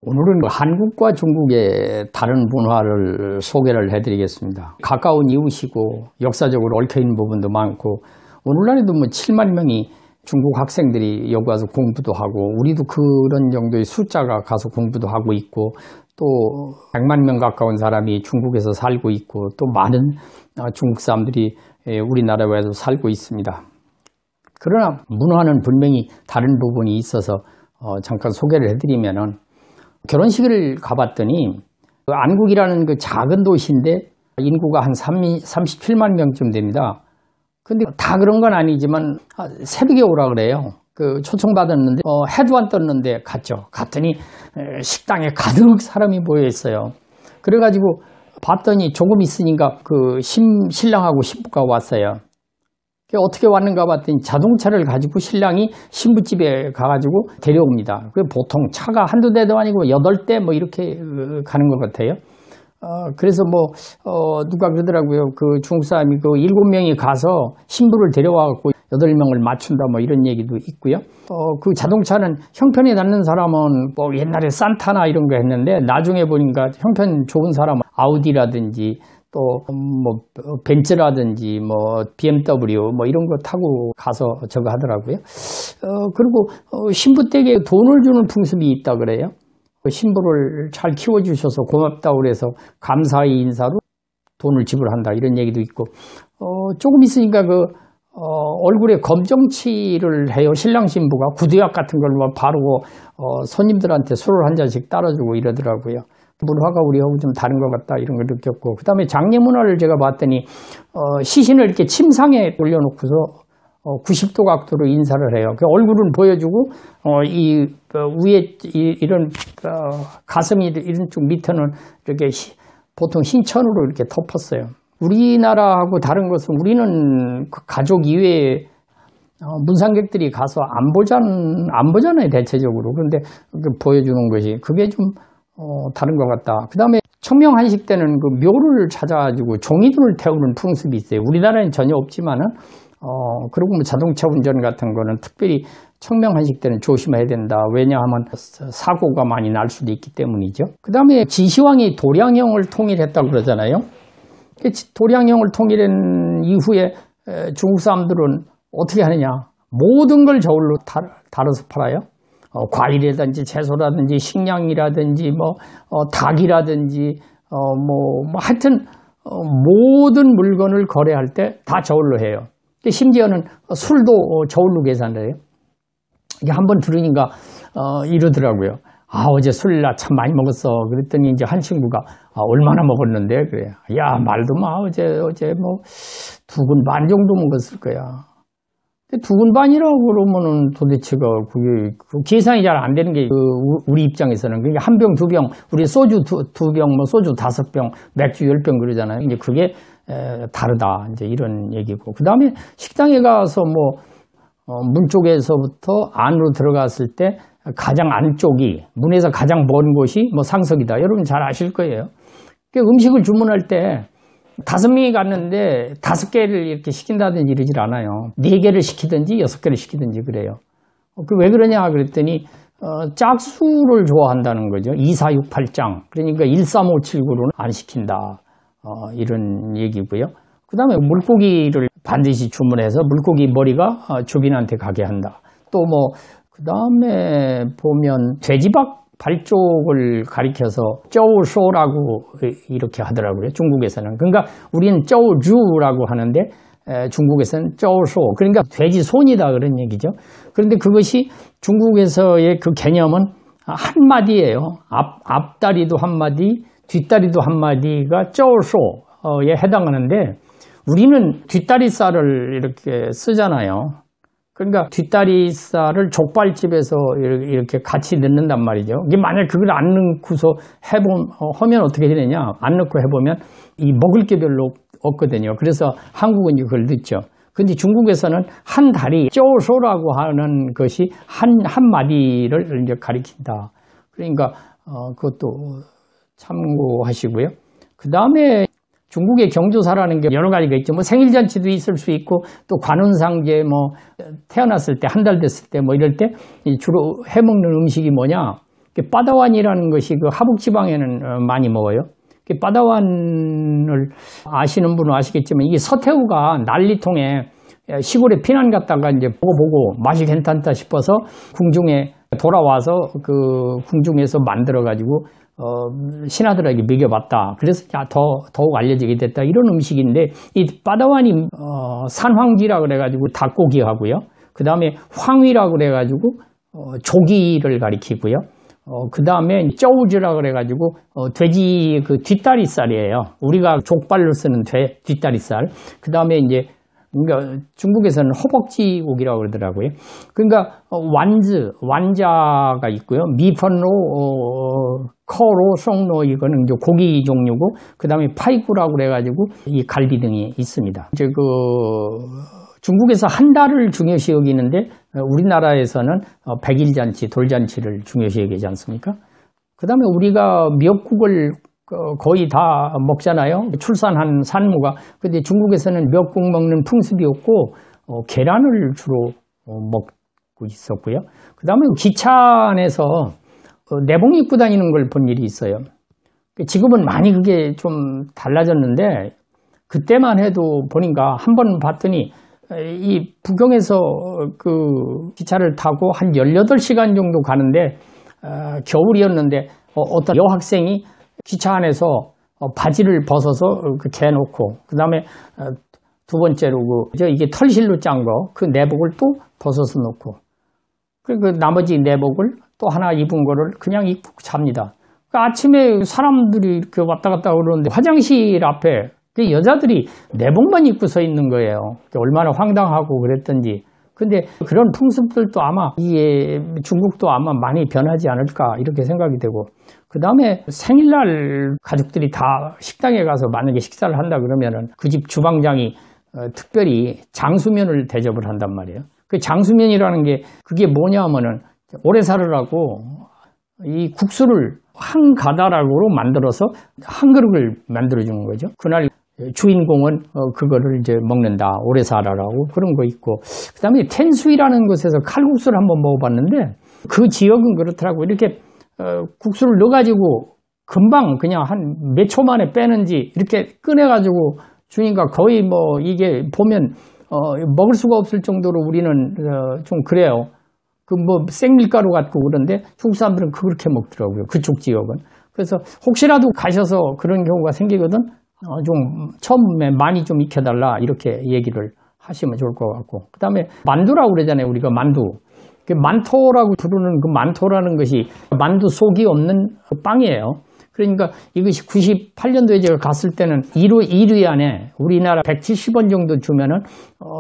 오늘은 한국과 중국의 다른 문화를 소개를 해드리겠습니다. 가까운 이웃이고 역사적으로 얽혀있는 부분도 많고 오늘날에도 7만 명이 중국 학생들이 여기 와서 공부도 하고 우리도 그런 정도의 숫자가 가서 공부도 하고 있고 또 100만 명 가까운 사람이 중국에서 살고 있고 또 많은 중국 사람들이 우리나라에 와서 살고 있습니다. 그러나 문화는 분명히 다른 부분이 있어서 잠깐 소개를 해드리면은 결혼식을 가봤더니 안국이라는 그 작은 도시인데 인구가 한 37만 명쯤 됩니다. 근데 다 그런 건 아니지만 새벽에 오라 그래요. 그 초청받았는데 해도 안 떴는데 갔죠. 갔더니 식당에 가득 사람이 모여 있어요. 그래가지고 봤더니 조금 있으니까 그 신랑하고 신부가 왔어요. 어떻게 왔는가 봤더니 자동차를 가지고 신랑이 신부집에 가가지고 데려옵니다. 보통 차가 한두 대도 아니고 8대 이렇게 가는 것 같아요. 그래서 누가 그러더라고요. 그 중국 사람이 그 7명이 가서 신부를 데려와갖고 8명을 맞춘다 이런 얘기도 있고요. 그 자동차는 형편이 닿는 사람은 옛날에 산타나 이런 거 했는데 나중에 보니까 형편 좋은 사람은 아우디라든지 또 벤츠라든지 BMW 이런 거 타고 가서 저거 하더라고요. 그리고 신부 댁에 돈을 주는 풍습이 있다 그래요. 신부를 잘 키워주셔서 고맙다고 그래서 감사의 인사로 돈을 지불한다 이런 얘기도 있고 조금 있으니까 얼굴에 검정칠을 해요. 신랑 신부가 구두약 같은 걸 바르고 손님들한테 술을 한 잔씩 따라주고 이러더라고요. 문화가 우리하고 좀 다른 것 같다 이런 걸 느꼈고 그 다음에 장례 문화를 제가 봤더니 시신을 이렇게 침상에 올려놓고서 90도 각도로 인사를 해요. 그 얼굴은 보여주고 이 위에 이런 가슴이 이런 쪽 밑에는 이렇게 보통 흰천으로 이렇게 덮었어요. 우리나라하고 다른 것은 우리는 가족 이외에 문상객들이 가서 안 보잖아요 대체적으로. 그런데 보여주는 것이 그게 좀 다른 것 같다. 그 다음에 청명한식 때는 그 묘를 찾아가지고 종이들을 태우는 풍습이 있어요. 우리나라에는 전혀 없지만은 그리고 자동차 운전 같은 거는 특별히 청명한식 때는 조심해야 된다. 왜냐하면 사고가 많이 날 수도 있기 때문이죠. 그 다음에 지시황이 도량형을 통일했다고 그러잖아요. 도량형을 통일한 이후에 중국 사람들은 어떻게 하느냐. 모든 걸 저울로 달아서 팔아요. 과일이라든지 채소라든지 식량이라든지 닭이라든지 하여튼 모든 물건을 거래할 때 다 저울로 해요. 심지어는 술도 저울로 계산을 해요. 이게 한번 들으니까 이러더라고요. 어제 술 나 참 많이 먹었어. 그랬더니 이제 한 친구가 얼마나 먹었는데 그래. 야 말도 마 어제 2근 반 정도 먹었을 거야. 2근 반이라고 그러면은 도대체가 그게 계산이 잘 안 되는 게 우리 입장에서는 그러니까 한 병, 2병, 우리 소주 2병, 소주 5병, 맥주 10병 그러잖아요. 이제 그게 다르다. 이제 이런 얘기고. 그 다음에 식당에 가서 문 쪽에서부터 안으로 들어갔을 때 가장 안쪽이 문에서 가장 먼 곳이 상석이다. 여러분 잘 아실 거예요. 음식을 주문할 때 5명이 갔는데 5개를 이렇게 시킨다든지 이러질 않아요. 4개를 시키든지 6개를 시키든지 그래요. 왜 그러냐 그랬더니 짝수를 좋아한다는 거죠. 2, 4, 6, 8장. 그러니까 1, 3, 5, 7, 9는 안 시킨다. 이런 얘기고요. 그 다음에 물고기를 반드시 주문해서 물고기 머리가 주빈한테 가게 한다. 또 그 다음에 보면 돼지박 발쪽을 가리켜서 쪼우쇼라고 이렇게 하더라고요. 중국에서는. 그러니까 우리는 쪼우주라고 하는데 중국에서는 쪼우쇼. 그러니까 돼지 손이다 그런 얘기죠. 그런데 그것이 중국에서의 그 개념은 한 마디예요. 앞다리도 한 마디, 뒷다리도 한 마디가 쪼우쇼에 해당하는데 우리는 뒷다리살을 이렇게 쓰잖아요. 그러니까 뒷다리살을 족발집에서 이렇게 같이 넣는단 말이죠. 이게 만약 그걸 안 넣고서 하면 어떻게 되느냐. 안 넣고 해보면 먹을 게 별로 없거든요. 그래서 한국은 그걸 넣죠. 근데 중국에서는 한 다리, 쪼소라고 하는 것이 한 마디를 이제 가리킨다. 그러니까 그것도 참고하시고요. 그 다음에 중국의 경조사라는 게 여러 가지가 있죠. 생일잔치도 있을 수 있고, 또 관운상제 태어났을 때, 한 달 됐을 때 이럴 때 주로 해먹는 음식이 뭐냐? 빠다완이라는 것이 그 하북지방에는 많이 먹어요. 빠다완을 아시는 분은 아시겠지만 이게 서태후가 난리통에 시골에 피난 갔다가 이제 보고 맛이 괜찮다 싶어서 궁중에 돌아와서 그 궁중에서 만들어가지고 신하들에게 먹여봤다. 그래서 더욱 알려지게 됐다. 이런 음식인데 이 빠다완이 산황지라 그래가지고 닭고기하고요. 그 다음에 황위라 그래가지고 조기를 가리키고요. 그 다음에 쩌우즈라 그래가지고 돼지 그 뒷다리살이에요. 우리가 족발로 쓰는 뒷다리살. 그 다음에 이제 그러니까 중국에서는 허벅지고기라고 그러더라고요. 그러니까 완자가 있고요. 미펀로, 커로, 송로 이거는 이제 고기 종류고, 그 다음에 파이구라고 그래가지고 이 갈비 등이 있습니다. 이제 중국에서 한 달을 중요시 여기는데 우리나라에서는 백일잔치, 돌잔치를 중요시 여기지 않습니까? 그 다음에 우리가 미역국을 거의 다 먹잖아요. 출산한 산모가. 근데 중국에서는 미역국 먹는 풍습이 없고 계란을 주로 먹고 있었고요. 그 다음에 기차 안에서 내복 입고 다니는 걸 본 일이 있어요. 지금은 많이 그게 좀 달라졌는데 그때만 해도 보니까 한 번 봤더니 이 북경에서 그 기차를 타고 한 18시간 정도 가는데 겨울이었는데 어떤 여학생이 기차 안에서 바지를 벗어서 개놓고 그 다음에 두 번째로 이게 털실로 짠 거 그 내복을 또 벗어서 놓고 그 나머지 내복을 또 하나 입은 거를 그냥 입고 잡니다. 아침에 사람들이 이렇게 왔다 갔다 그러는데 화장실 앞에 여자들이 내복만 입고 서 있는 거예요. 얼마나 황당하고 그랬던지. 근데 그런 풍습들도 아마 이게 중국도 아마 많이 변하지 않을까 이렇게 생각이 되고, 그 다음에 생일날 가족들이 다 식당에 가서 만약에 식사를 한다 그러면은 그 집 주방장이 특별히 장수면을 대접을 한단 말이에요. 그 장수면이라는 게 그게 뭐냐면은 오래 살으라고 이 국수를 한 가다락으로 만들어서 한 그릇을 만들어 주는 거죠. 그날 주인공은 그거를 이제 먹는다. 오래 살아라고 그런 거 있고. 그 다음에 텐수이라는 곳에서 칼국수를 한번 먹어봤는데 그 지역은 그렇더라고. 이렇게 국수를 넣어가지고 금방 그냥 한 몇 초 만에 빼는지 이렇게 꺼내가지고 주니까 거의 뭐 이게 보면 먹을 수가 없을 정도로 우리는 좀 그래요. 그 뭐 생밀가루 같고 그런데 중국 사람들은 그렇게 먹더라고요. 그쪽 지역은. 그래서 혹시라도 가셔서 그런 경우가 생기거든 좀 처음에 많이 좀 익혀달라 이렇게 얘기를 하시면 좋을 것 같고, 그 다음에 만두라고 그러잖아요. 우리가 만두. 만토라고 부르는 그 만토라는 것이 만두 속이 없는 빵이에요. 그러니까 이것이 98년도에 제가 갔을 때는 1위 안에 우리나라 170원 정도 주면은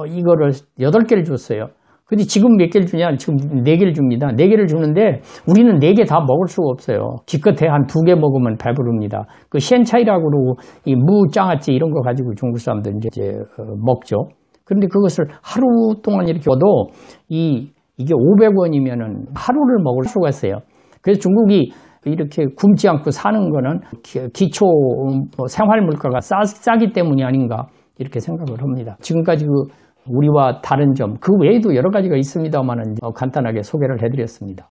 이거를 8개를 줬어요. 근데 지금 몇 개를 주냐? 지금 4개를 줍니다. 4개를 주는데 우리는 4개 다 먹을 수가 없어요. 기껏해 한 2개 먹으면 배부릅니다. 그 셴차이라고 그러고 이 무장아찌 이런 거 가지고 중국 사람들 이제 먹죠. 그런데 그것을 하루 동안 이렇게 먹어도 이게 500원이면은 하루를 먹을 수가 있어요. 그래서 중국이 이렇게 굶지 않고 사는 거는 기초 생활 물가가 싸기 때문이 아닌가 이렇게 생각을 합니다. 지금까지 우리와 다른 점, 그 외에도 여러 가지가 있습니다만 간단하게 소개를 해드렸습니다.